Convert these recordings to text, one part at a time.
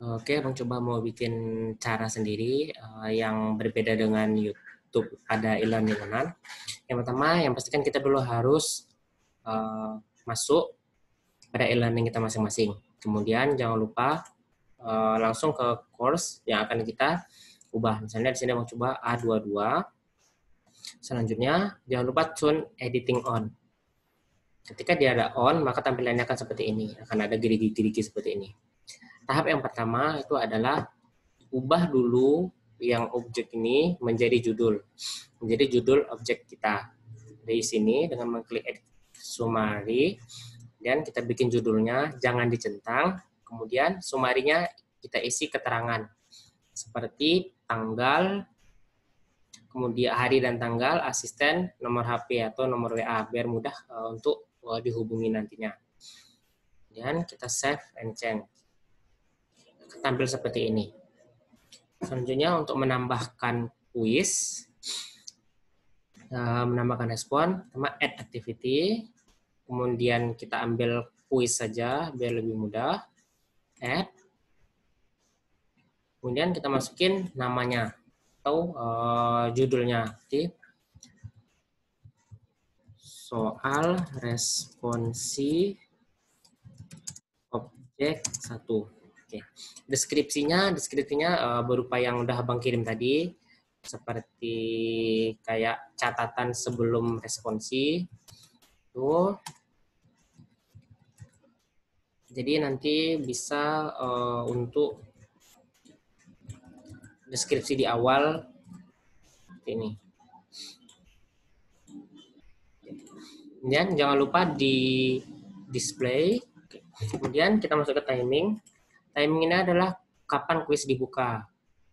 Oke, Bang coba mau bikin cara sendiri yang berbeda dengan YouTube ada e-learning Unan. Yang pertama, yang pastikan kita dulu harus eh, masuk pada e-learning kita masing-masing. Kemudian jangan lupa langsung ke course yang akan kita ubah. Misalnya di sini mau coba A22. Selanjutnya, jangan lupa turn editing on. Ketika dia ada on, maka tampilannya akan seperti ini. Akan ada gerigi-gerigi seperti ini. Tahap yang pertama itu adalah ubah dulu yang objek ini menjadi judul. Menjadi judul objek kita. Dari sini dengan mengklik edit summary dan kita bikin judulnya, jangan dicentang. Kemudian summary-nya kita isi keterangan seperti tanggal, kemudian hari dan tanggal, asisten, nomor HP atau nomor WA biar mudah untuk dihubungi nantinya. Dan kita save and change. Tampil seperti ini. Selanjutnya untuk menambahkan kuis, menambahkan respon, sama add activity. Kemudian kita ambil kuis saja biar lebih mudah. Add. Kemudian kita masukin namanya atau judulnya. Jadi, soal responsi objek 1. Oke. Deskripsinya berupa yang udah Abang kirim tadi, seperti kayak catatan sebelum responsi. Tuh. Jadi nanti bisa untuk deskripsi di awal ini. Kemudian jangan lupa di display. Kemudian kita masuk ke timing. Timing ini adalah kapan kuis dibuka.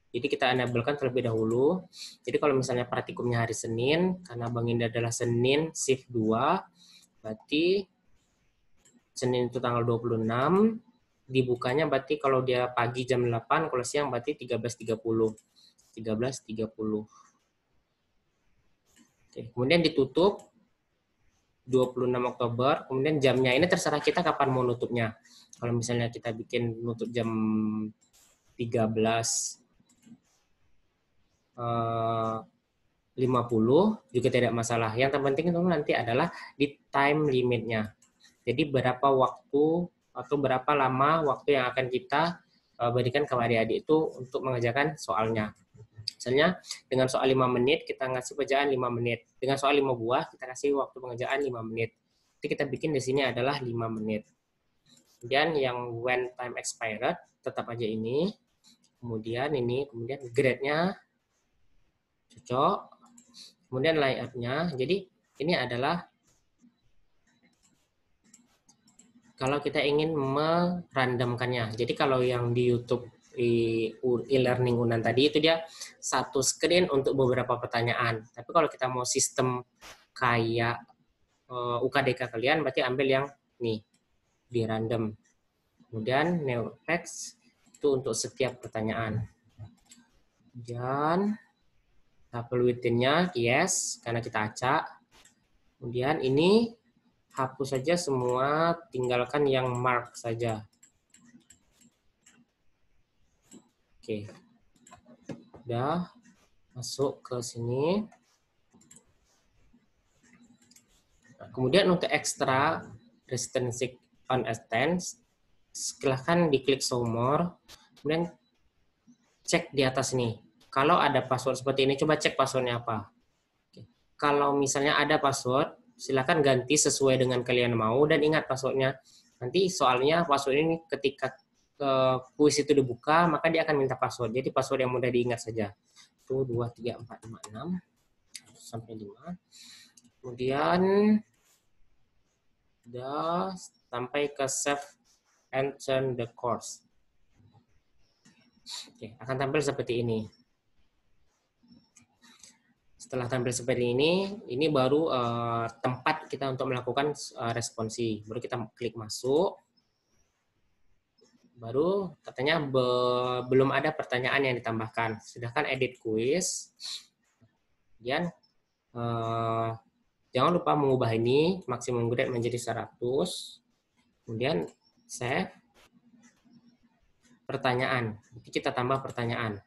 Jadi kita enablekan terlebih dahulu. Jadi kalau misalnya praktikumnya hari Senin, karena Bang Indah adalah Senin shift 2, berarti Senin itu tanggal 26, dibukanya berarti kalau dia pagi jam 8, kalau siang berarti 13.30. 13.30. Oke, kemudian ditutup 26 Oktober, kemudian jamnya ini terserah kita kapan mau nutupnya. Kalau misalnya kita bikin nutup jam 13.50 juga tidak masalah. Yang terpenting itu nanti adalah di time limitnya. Jadi berapa waktu atau berapa lama waktu yang akan kita berikan ke adik-adik itu untuk mengerjakan soalnya. Misalnya dengan soal 5 menit kita ngasih pekerjaan 5 menit. Dengan soal 5 buah kita kasih waktu pengerjaan 5 menit. Jadi kita bikin di sini adalah 5 menit. Kemudian yang when time expired tetap aja ini. Kemudian grade-nya cocok. Kemudian layout-nya. Jadi ini adalah kalau kita ingin merandomkannya. Jadi kalau yang di YouTube e-learning Unan tadi itu dia satu screen untuk beberapa pertanyaan. Tapi kalau kita mau sistem kayak UKDK kalian berarti ambil yang nih di random. Kemudian neotext itu untuk setiap pertanyaan. Dan table within-nya yes karena kita acak. Kemudian ini hapus saja semua, tinggalkan yang mark saja. Oke, udah masuk ke sini. Nah, kemudian untuk extra restricted on attendance, silahkan diklik show more, kemudian cek di atas nih. Kalau ada password seperti ini, coba cek passwordnya apa. Oke. Kalau misalnya ada password, silahkan ganti sesuai dengan kalian mau dan ingat passwordnya. Nanti soalnya password ini ketika kuis itu dibuka, maka dia akan minta password. Jadi password yang mudah diingat saja. Itu 2, 3, 4, 5, 6 sampai 5. Kemudian udah sampai ke save and turn the course. Oke, akan tampil seperti ini. Setelah tampil seperti ini baru tempat kita untuk melakukan responsi. Baru kita klik masuk. Baru katanya belum ada pertanyaan yang ditambahkan. Sedangkan edit quiz. Kemudian jangan lupa mengubah ini maksimum grade menjadi 100. Kemudian save. pertanyaan. Jadi kita tambah pertanyaan.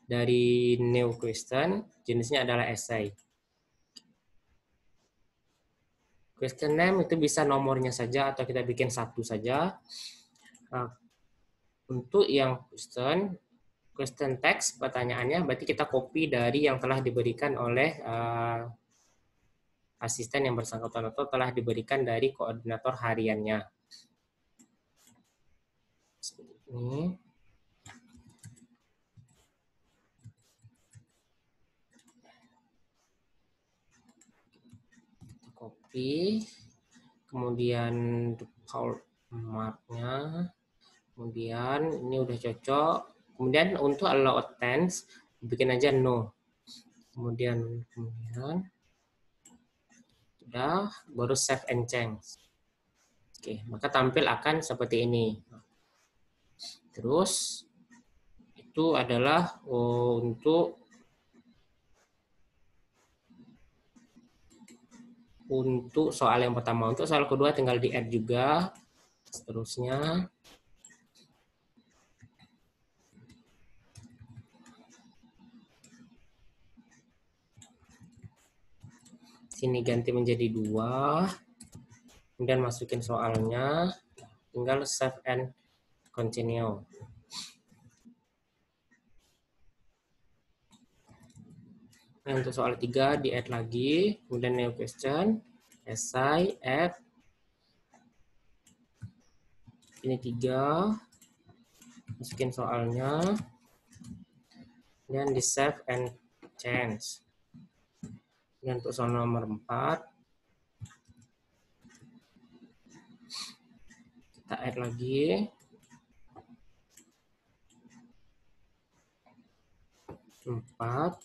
Dari new question, jenisnya adalah essay. Question name itu bisa nomornya saja atau kita bikin satu saja. Untuk yang question text pertanyaannya berarti kita copy dari yang telah diberikan oleh asisten yang bersangkutan atau telah diberikan dari koordinator hariannya. Seperti ini. Copy, kemudian marknya, kemudian ini udah cocok. Kemudian untuk allow attempts bikin aja no. Kemudian sudah, baru save and change. Oke, maka tampil akan seperti ini. Terus itu adalah untuk soal yang pertama. Untuk soal kedua tinggal di-add juga. Seterusnya. Sini ganti menjadi 2. Kemudian masukin soalnya. Tinggal save and continue. Nah, untuk soal 3 di-add lagi. Kemudian new question. Essay, add. Ini 3. Masukin soalnya. Dan di save and change. Dan untuk soal nomor 4, kita add lagi. 4.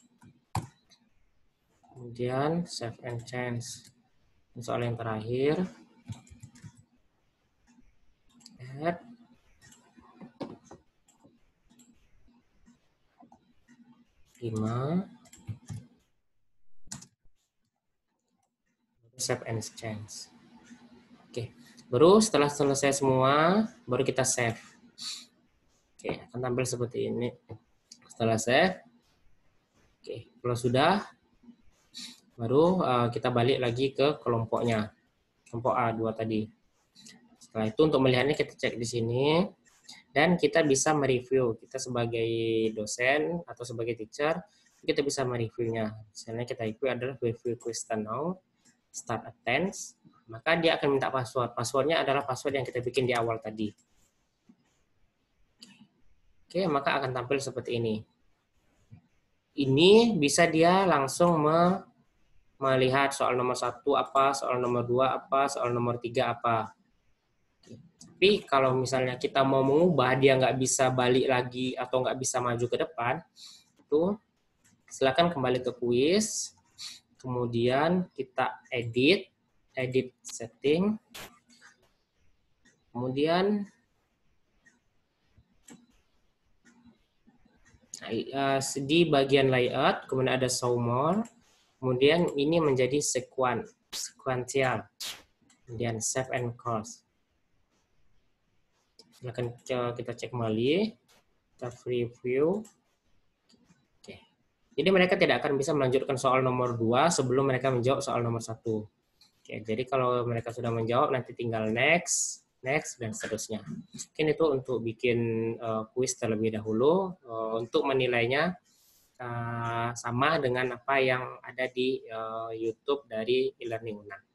Kemudian save and change. Soal yang terakhir, add. Save and change. Oke, baru setelah selesai semua, baru kita save. Oke, akan tampil seperti ini. Setelah save, oke, kalau sudah, baru kita balik lagi ke kelompoknya, kelompok A2 tadi. Setelah itu untuk melihatnya kita cek di sini, dan kita bisa mereview. Kita sebagai dosen atau sebagai teacher, kita bisa mereviewnya. Misalnya kita review adalah review question now, start attempts, maka dia akan minta password. Passwordnya adalah password yang kita bikin di awal tadi. Oke, maka akan tampil seperti ini. Ini bisa dia langsung melihat soal nomor 1 apa, soal nomor 2 apa, soal nomor 3 apa. Tapi kalau misalnya kita mau mengubah, dia nggak bisa balik lagi atau nggak bisa maju ke depan, itu silakan kembali ke quiz. Kemudian kita edit setting. Kemudian di bagian layout, kemudian ada show more. Kemudian ini menjadi sequential. Kemudian save and close. Silakan kita cek kembali. Kita preview. Oke. Jadi mereka tidak akan bisa melanjutkan soal nomor 2 sebelum mereka menjawab soal nomor 1. Oke, jadi kalau mereka sudah menjawab, nanti tinggal next, dan seterusnya. Mungkin itu untuk bikin kuis terlebih dahulu. Untuk menilainya sama dengan apa yang ada di YouTube dari e-learning UNAN.